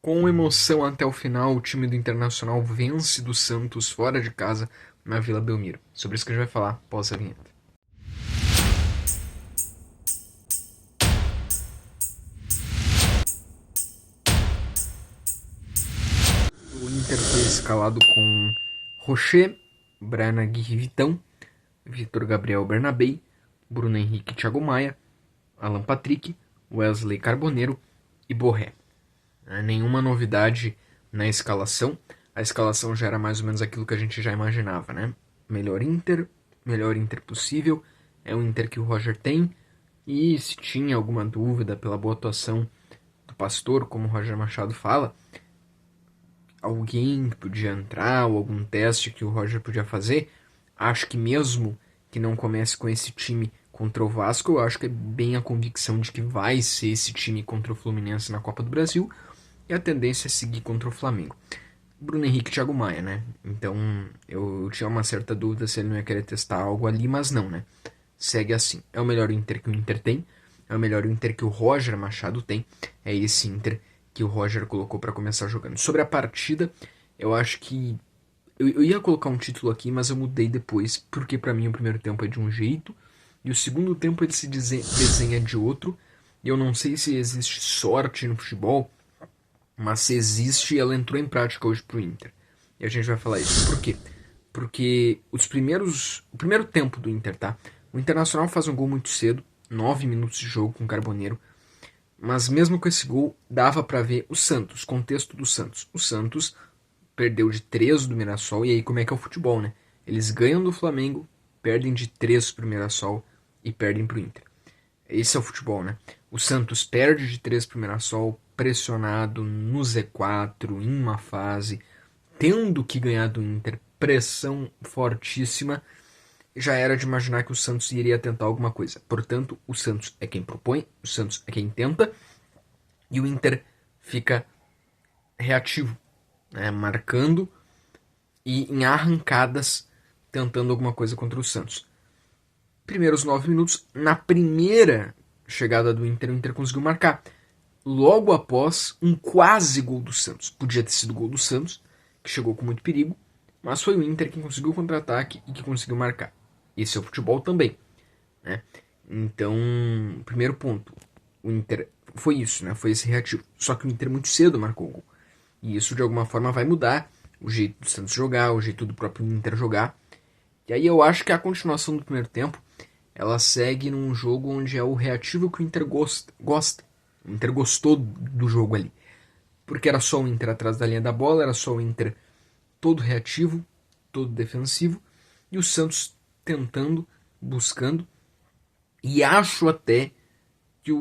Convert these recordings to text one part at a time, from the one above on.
Com emoção até o final, o time do Internacional vence do Santos fora de casa na Vila Belmiro. Sobre isso que a gente vai falar após a vinheta. O Inter foi escalado com Rocher, Brian Aguirre Vitão, Vitor Gabriel Bernabei, Bruno Henrique Thiago Maia, Alan Patrick, Wesley Carboneiro e Borré. Nenhuma novidade na escalação. A escalação já era mais ou menos aquilo que a gente já imaginava, né? Melhor Inter possível. É o Inter que o Roger tem. E se tinha alguma dúvida pela boa atuação do Pastor, como o Roger Machado fala, alguém que podia entrar ou algum teste que o Roger podia fazer, acho que mesmo que não comece com esse time contra o Vasco, eu acho que é bem a convicção de que vai ser esse time contra o Fluminense na Copa do Brasil, e a tendência é seguir contra o Flamengo. Bruno Henrique e Thiago Maia, né? Então eu tinha uma certa dúvida se ele não ia querer testar algo ali, mas não, né? Segue assim. É o melhor Inter que o Inter tem, é o melhor Inter que o Roger Machado tem, é esse Inter que o Roger colocou para começar jogando. Sobre a partida, eu acho que eu ia colocar um título aqui, mas eu mudei depois, porque para mim o primeiro tempo é de um jeito e o segundo tempo ele se desenha de outro. E eu não sei se existe sorte no futebol, mas se existe, ela entrou em prática hoje pro Inter. E a gente vai falar isso. Por quê? Porque o primeiro tempo do Inter, tá? O Internacional faz um gol muito cedo, 9 minutos de jogo com o Carboneiro. Mas mesmo com esse gol, dava para ver o Santos, contexto do Santos. O Santos perdeu de 3 do Mirassol, e aí como é que é o futebol, né? Eles ganham do Flamengo, perdem de 3 pro Mirassol e perdem pro Inter. Esse é o futebol, né? O Santos perde de 3 pro Mirassol, pressionado no Z4, em uma fase, tendo que ganhar do Inter, pressão fortíssima. Já era de imaginar que o Santos iria tentar alguma coisa. Portanto, o Santos é quem propõe, o Santos é quem tenta, e o Inter fica reativo, né? Marcando e em arrancadas tentando alguma coisa contra o Santos. Primeiros 9 minutos, na primeira chegada do Inter, o Inter conseguiu marcar. Logo após um quase gol do Santos. Podia ter sido gol do Santos, que chegou com muito perigo, mas foi o Inter quem conseguiu o contra-ataque e que conseguiu marcar. Esse é o futebol também, né? Então, primeiro ponto, o Inter foi isso, né? Foi esse reativo. Só que o Inter muito cedo marcou o gol. E isso de alguma forma vai mudar o jeito do Santos jogar, o jeito do próprio Inter jogar. E aí eu acho que a continuação do primeiro tempo, ela segue num jogo onde é o reativo que o Inter gosta. O Inter gostou do jogo ali. Porque era só o Inter atrás da linha da bola, era só o Inter todo reativo, todo defensivo, e o Santos tentando, buscando. E acho até que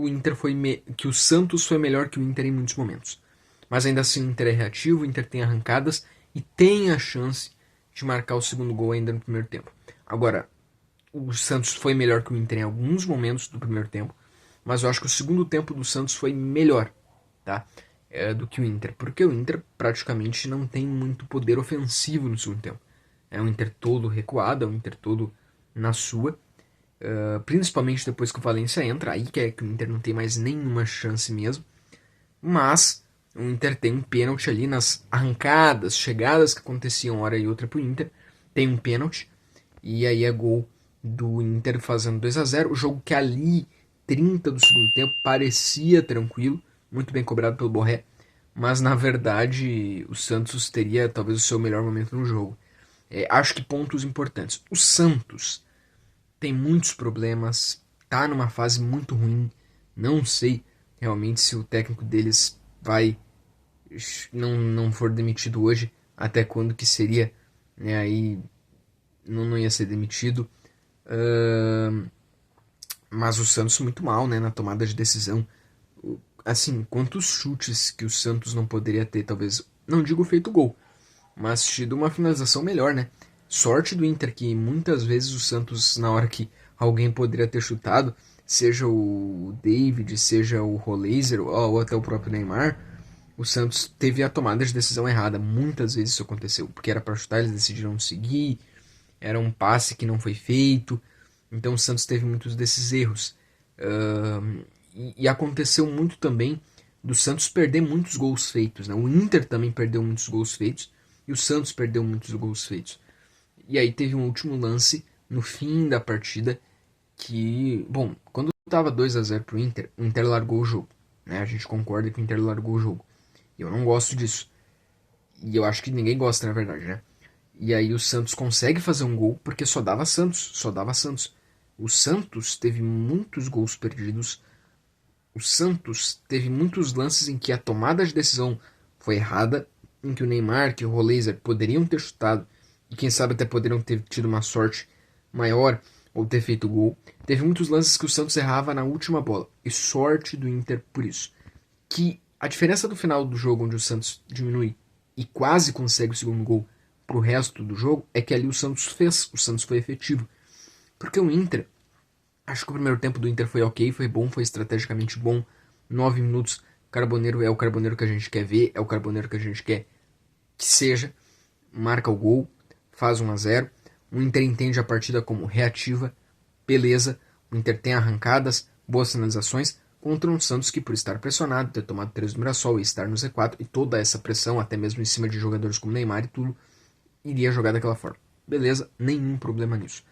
que o Santos foi melhor que o Inter em muitos momentos. Mas ainda assim o Inter é reativo, o Inter tem arrancadas e tem a chance de marcar o segundo gol ainda no primeiro tempo. Agora, o Santos foi melhor que o Inter em alguns momentos do primeiro tempo, mas eu acho que o segundo tempo do Santos foi melhor, tá? Do que o Inter, porque o Inter praticamente não tem muito poder ofensivo no segundo tempo. É um Inter todo recuado, é um Inter todo na sua, principalmente depois que o Valência entra, aí que é que o Inter não tem mais nenhuma chance mesmo, mas o Inter tem um pênalti ali nas arrancadas, chegadas que aconteciam hora e outra pro Inter, tem um pênalti, e aí é gol do Inter fazendo 2-0. O jogo que ali, 30 do segundo tempo, parecia tranquilo, muito bem cobrado pelo Borré, mas na verdade o Santos teria talvez o seu melhor momento no jogo. Acho que pontos importantes. O Santos tem muitos problemas, tá numa fase muito ruim, não sei realmente se o técnico deles vai não for demitido hoje, até quando que seria, né? Aí não ia ser demitido. Mas o Santos muito mal, né, na tomada de decisão. Assim, quantos chutes que o Santos não poderia ter, talvez, não digo feito gol, mas tido uma finalização melhor, né? Sorte do Inter que muitas vezes o Santos, na hora que alguém poderia ter chutado, seja o David, seja o Roleiser ou até o próprio Neymar, o Santos teve a tomada de decisão errada. Muitas vezes isso aconteceu, porque era para chutar, eles decidiram seguir, era um passe que não foi feito, então o Santos teve muitos desses erros. E aconteceu muito também do Santos perder muitos gols feitos, né? O Inter também perdeu muitos gols feitos e o Santos perdeu muitos gols feitos. E aí teve um último lance no fim da partida que, bom, quando estava 2-0 pro Inter, o Inter largou o jogo, né? A gente concorda que o Inter largou o jogo. E eu não gosto disso. E eu acho que ninguém gosta, na verdade, né? E aí o Santos consegue fazer um gol porque só dava Santos, só dava Santos. O Santos teve muitos gols perdidos. O Santos teve muitos lances em que a tomada de decisão foi errada, em que o Neymar, que o Roleiser poderiam ter chutado e quem sabe até poderiam ter tido uma sorte maior ou ter feito gol. Teve muitos lances que o Santos errava na última bola. E sorte do Inter por isso. Que a diferença do final do jogo, onde o Santos diminui e quase consegue o segundo gol pro resto do jogo, é que ali o Santos fez, o Santos foi efetivo. Porque o Inter, acho que o primeiro tempo do Inter foi ok, foi bom, foi estrategicamente bom. 9 minutos, Carboneiro é o Carboneiro que a gente quer ver, é o Carboneiro que a gente quer que seja. Marca o gol, faz 1-0. O Inter entende a partida como reativa, beleza. O Inter tem arrancadas, boas finalizações, contra um Santos que, por estar pressionado, ter tomado 3 do Mirassol e estar no Z4, e toda essa pressão, até mesmo em cima de jogadores como Neymar e tudo, iria jogar daquela forma. Beleza, nenhum problema nisso.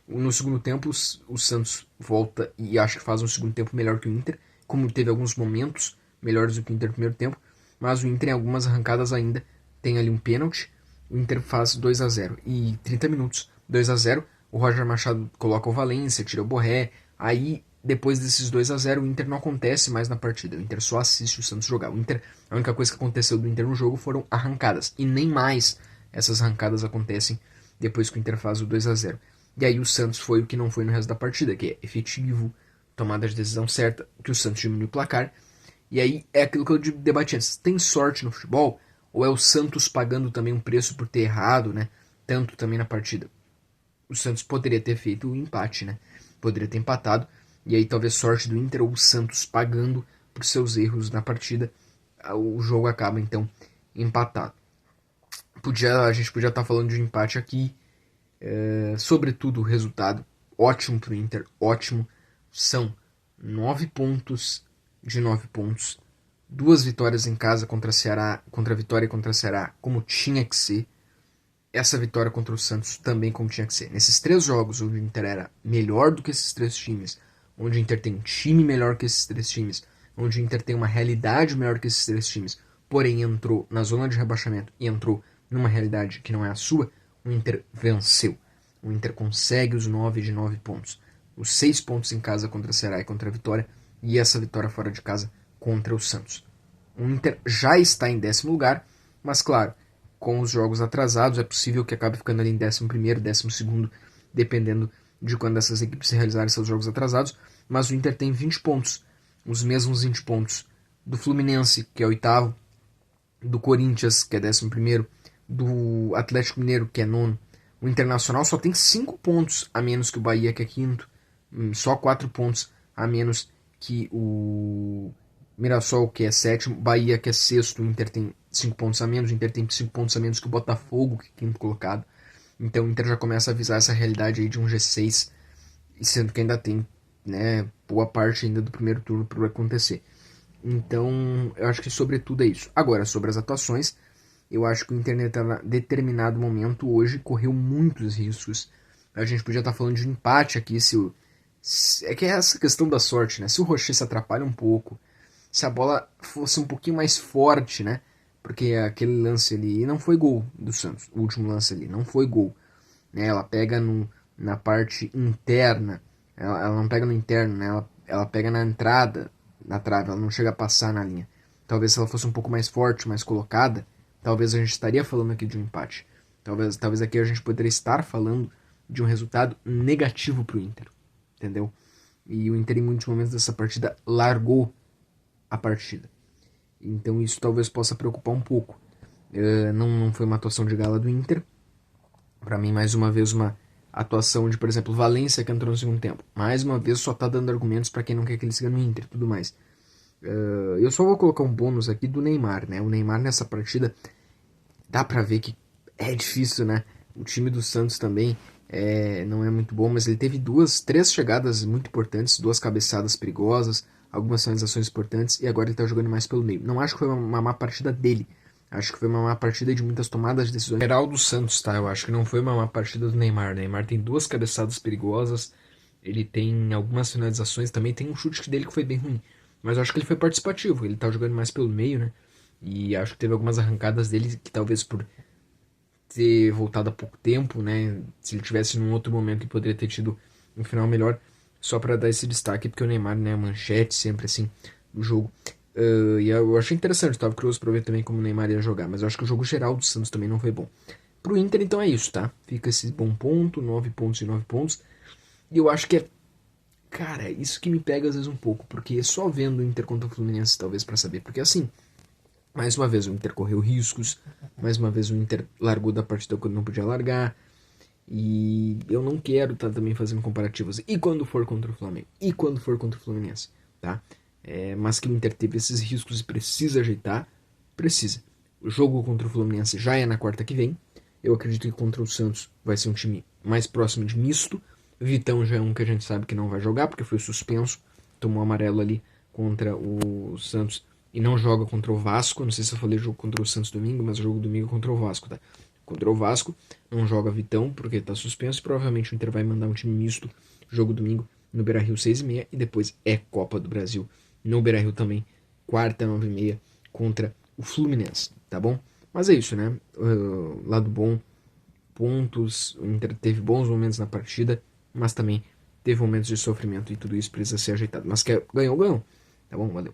No segundo tempo, o Santos volta e acho que faz um segundo tempo melhor que o Inter, como teve alguns momentos melhores do que o Inter no primeiro tempo, mas o Inter em algumas arrancadas ainda tem ali um pênalti, o Inter faz 2-0 e 30 minutos, 2-0, o Roger Machado coloca o Valência, tira o Borré, aí depois desses 2-0 o Inter não acontece mais na partida, o Inter só assiste o Santos jogar. O Inter, a única coisa que aconteceu do Inter no jogo foram arrancadas, e nem mais essas arrancadas acontecem depois que o Inter faz o 2-0. E aí o Santos foi o que não foi no resto da partida, que é efetivo, tomada de decisão certa, que o Santos diminui o placar. E aí é aquilo que eu debati antes, tem sorte no futebol? Ou é o Santos pagando também um preço por ter errado, né? Tanto também na partida. O Santos poderia ter feito o empate, né? Poderia ter empatado. E aí talvez sorte do Inter ou o Santos pagando por seus erros na partida. O jogo acaba então empatado. A gente podia estar falando de um empate aqui. Sobretudo o resultado ótimo para o Inter, ótimo. São 9 pontos de 9 pontos. 2 vitórias em casa contra Ceará, contra a Vitória e contra Ceará, como tinha que ser. Essa vitória contra o Santos também como tinha que ser. Nesses 3 jogos onde o Inter era melhor do que esses 3 times, onde o Inter tem um time melhor que esses 3 times, onde o Inter tem uma realidade melhor que esses 3 times, porém entrou na zona de rebaixamento e entrou numa realidade que não é a sua, o Inter venceu. O Inter consegue os 9 de 9 pontos. Os 6 pontos em casa contra a Ceará e contra a Vitória, e essa vitória fora de casa contra o Santos. O Inter já está em 10º lugar, mas claro, com os jogos atrasados, é possível que acabe ficando ali em 11º, 12º, dependendo de quando essas equipes realizarem seus jogos atrasados, mas o Inter tem 20 pontos, os mesmos 20 pontos do Fluminense, que é 8º, do Corinthians, que é 11º, do Atlético Mineiro, que é 9º. O Internacional só tem 5 pontos a menos que o Bahia, que é 5º, só 4 pontos a menos que o Mirassol, que é 7º, Bahia, que é 6º, o Inter tem 5 pontos a menos, o Inter tem 5 pontos a menos que o Botafogo, que é 5º colocado. Então o Inter já começa a avisar essa realidade aí de um G6, sendo que ainda tem, né, boa parte ainda do primeiro turno para acontecer. Então eu acho que sobretudo é isso. Agora, sobre as atuações, eu acho que o Inter, em determinado momento hoje, correu muitos riscos. A gente podia estar falando de um empate aqui, é que é essa questão da sorte, né? Se o Rocher se atrapalha um pouco, se a bola fosse um pouquinho mais forte, né? Porque aquele lance ali não foi gol do Santos, o último lance ali, não foi gol. Né? Ela pega na parte interna, ela não pega no interno, né? Ela pega na entrada, na trave, ela não chega a passar na linha. Talvez se ela fosse um pouco mais forte, mais colocada, talvez a gente estaria falando aqui de um empate. Talvez aqui a gente poderia estar falando de um resultado negativo para o Inter. Entendeu? E o Inter em muitos momentos dessa partida largou a partida. Então isso talvez possa preocupar um pouco. Não foi uma atuação de gala do Inter. Para mim, mais uma vez, uma atuação de, por exemplo, Valência, que entrou no segundo tempo. Mais uma vez, só tá dando argumentos para quem não quer que ele siga no Inter e tudo mais. Eu só vou colocar um bônus aqui do Neymar, né? O Neymar nessa partida, dá pra ver que é difícil, né? O time do Santos também não é muito bom, mas ele teve 3 chegadas muito importantes, 2 cabeçadas perigosas, algumas finalizações importantes e agora ele tá jogando mais pelo meio. Não acho que foi uma má partida dele. Acho que foi uma má partida de muitas tomadas de decisões. Geral do Santos, tá? Eu acho que não foi uma má partida do Neymar. O Neymar tem 2 cabeçadas perigosas. Ele tem algumas finalizações. Também tem um chute dele que foi bem ruim. Mas eu acho que ele foi participativo. Ele tá jogando mais pelo meio, né? E acho que teve algumas arrancadas dele que talvez por ter voltado há pouco tempo, né? Se ele tivesse num outro momento ele poderia ter tido um final melhor. Só para dar esse destaque, porque o Neymar, né, manchete sempre assim do jogo. E eu achei interessante, tava curioso pra ver também como o Neymar ia jogar, mas eu acho que o jogo geral do Santos também não foi bom. Pro Inter, então é isso, tá? Fica esse bom ponto, 9 pontos e 9 pontos. E eu acho que é, cara, isso que me pega às vezes um pouco, porque só vendo o Inter contra o Fluminense, talvez pra saber, porque assim, mais uma vez o Inter correu riscos, mais uma vez o Inter largou da partida quando não podia largar, e eu não quero estar também fazendo comparativos. E quando for contra o Flamengo? E quando for contra o Fluminense? Tá? Mas que o Inter teve esses riscos e precisa ajeitar, precisa. O jogo contra o Fluminense já é na quarta que vem. Eu acredito que contra o Santos vai ser um time mais próximo de misto. Vitão já é um que a gente sabe que não vai jogar, porque foi suspenso. Tomou amarelo ali contra o Santos e não joga contra o Vasco. Não sei se eu falei jogo contra o Santos domingo, mas o jogo domingo é contra o Vasco, tá? Contra o Vasco, não joga Vitão porque está suspenso. Provavelmente o Inter vai mandar um time misto. Jogo domingo no Beira-Rio 6h30 e depois é Copa do Brasil no Beira-Rio também, quarta 9h30 contra o Fluminense, tá bom? Mas é isso, né? Lado bom, pontos, o Inter teve bons momentos na partida, mas também teve momentos de sofrimento e tudo isso precisa ser ajeitado. Mas ganhou, ganhou. Tá bom? Valeu.